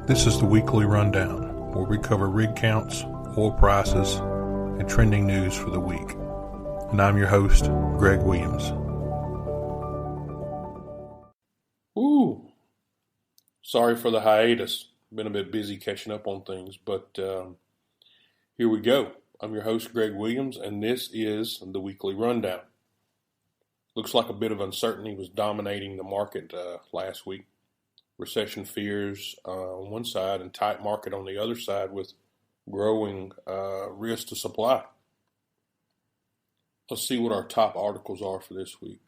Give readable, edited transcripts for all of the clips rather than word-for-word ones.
This is the weekly rundown, where we cover rig counts, oil prices, and trending news for the week. And I'm your host, Greg Williams. Sorry for the hiatus. Been a bit busy catching up on things, but here we go. I'm your host, Greg Williams, and this is the weekly rundown. Looks like a bit of uncertainty was dominating the market last week. Recession fears on one side and tight market on the other side with growing risk to supply. Let's see what our top articles are for this week.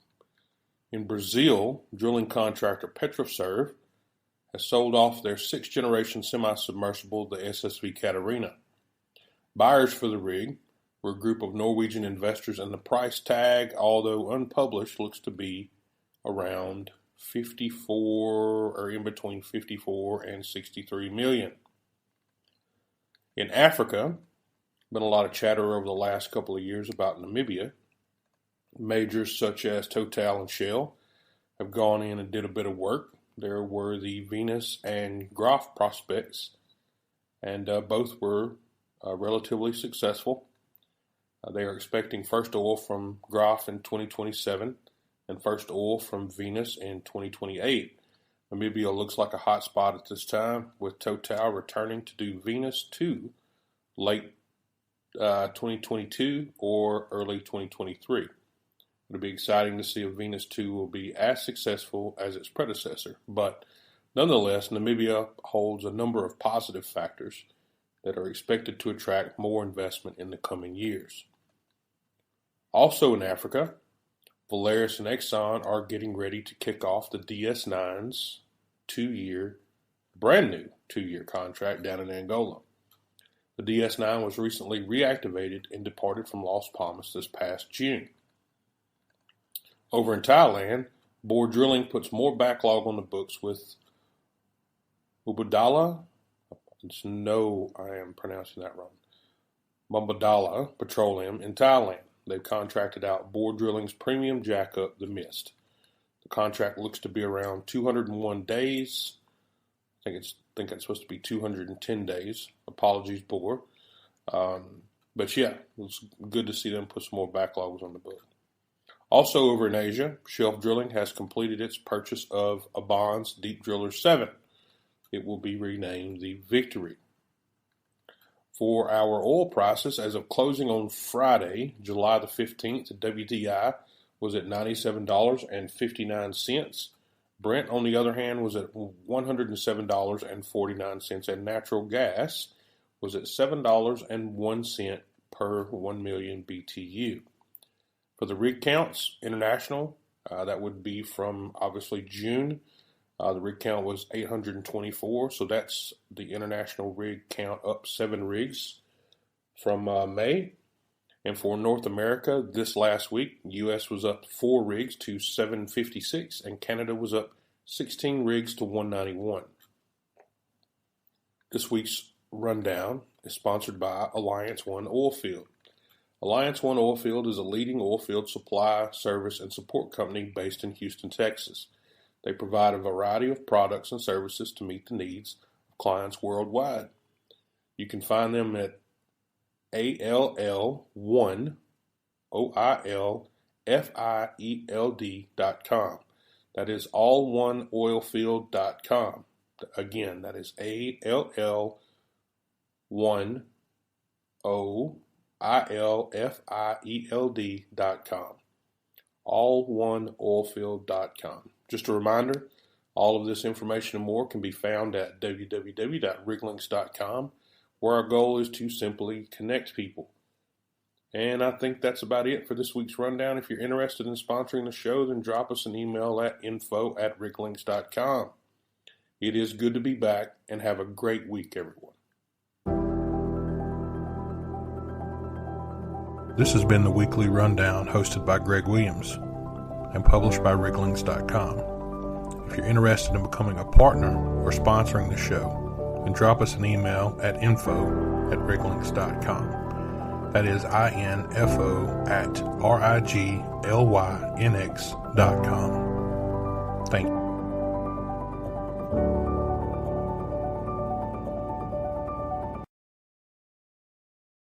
In Brazil, drilling contractor Petroserv has sold off their 6th-generation semi-submersible, the SSV Catarina. Buyers for the rig were a group of Norwegian investors, and the price tag, although unpublished, looks to be around 54 or in between 54 and 63 million. In Africa, been a lot of chatter over the last couple of years about Namibia. Majors such as Total and Shell have gone in and did a bit of work. There were the Venus and Graf prospects, and both were relatively successful. They are expecting first oil from Graf in 2027 and first oil from Venus in 2028. Namibia looks like a hot spot at this time, with Total returning to do Venus 2 late 2022 or early 2023. It'll be exciting to see if Venus 2 will be as successful as its predecessor, but nonetheless, Namibia holds a number of positive factors that are expected to attract more investment in the coming years. Also in Africa, Valaris and Exxon are getting ready to kick off the DS9's brand new two-year contract down in Angola. The DS9 was recently reactivated and departed from Las Palmas this past June. Over in Thailand, Borr Drilling puts more backlog on the books with Mubadala. I am pronouncing that wrong. Mubadala Petroleum in Thailand. They've contracted out Borr Drilling's premium jackup, the Mist. The contract looks to be around 201 days. I think it's supposed to be 210 days. Apologies, Borr. But yeah, it's good to see them put some more backlogs on the book. Also over in Asia, Shelf Drilling has completed its purchase of Aban's Deep Driller 7. It will be renamed the Victory. For our oil prices, as of closing on Friday, July the 15th, the WTI was at $97.59. Brent, on the other hand, was at $107.49, and natural gas was at $7.01 per 1 million BTU. For the rig counts, international, that would be from obviously June. The rig count was 824, so that's the international rig count up 7 rigs from May. And for North America, this last week, U.S. was up 4 rigs to 756, and Canada was up 16 rigs to 191. This week's rundown is sponsored by Alliance One Oilfield. Alliance One Oilfield is a leading oilfield supply, service, and support company based in Houston, Texas. They provide a variety of products and services to meet the needs of clients worldwide. You can find them at all1oilfield.com. That is alloneoilfield.com. Again, that is alloneoilfield.com. alloneoilfield.com. Just a reminder, all of this information and more can be found at www.riglynx.com, where our goal is to simply connect people. And I think that's about it for this week's rundown. If you're interested in sponsoring the show, then drop us an email at info@riglynx.com. It is good to be back, and have a great week, everyone. This has been the weekly rundown hosted by Greg Williams and published by riglynx.com. If you're interested in becoming a partner or sponsoring the show, then drop us an email at info@riglynx.com. That is info@riglynx.com. Thank you.